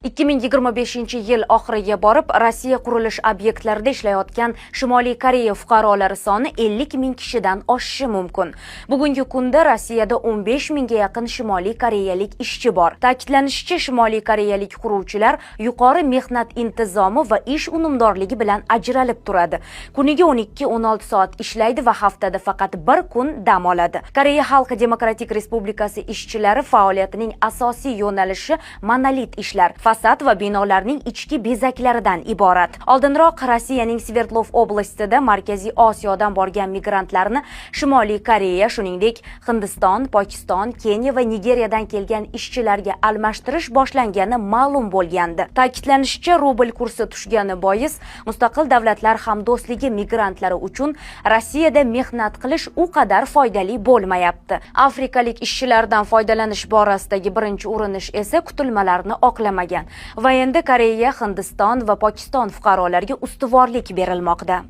2025-yil oxiriga borib, Rossiya qurilish obyektlarida ishlayotgan Shimoliy Koreya fuqarolari soni 50 ming kishidan oshishi mumkin. Bugungi kunda Rossiyada 15 mingga yaqin Shimoliy Koreyalik ishchi bor. Ta'kidlanishicha, Shimoliy Koreyalik quruvchilar yuqori mehnat intizomi va ish unumdorligi bilan ajralib turadi. Kuniga 12-16 soat ishlaydi va haftada faqat bir kun dam oladi. Koreya Xalq Demokratik Respublikasi ishchilari faoliyatining asosiy yo'nalishi monolit ishlar, fasad va binolarning ichki bezaklaridan iborat. Oldinroq Rossiyaning Sverdlov oblastida Markaziy Osiyodan borgan migrantlarni Shimoliy Koreya, shuningdek Hindiston, Pokiston, Keniya va Nigeriyadan kelgan ishchilarga almashtirish boshlangani ma'lum bo'lgandi. Ta'kidlanishicha, rubl kursi tushgani bois mustaqil davlatlar hamdo'stligi migrantlari uchun Rossiyada mehnat qilish u qadar foydali bo'lmayapti. Afrikalik ishchilardan foydalanish borasidagi birinchi urinish esa kutilmalarni oqlamagan va endi Koreya, Hindiston va Pokiston fuqarolariga ustuvorlik berilmoqda.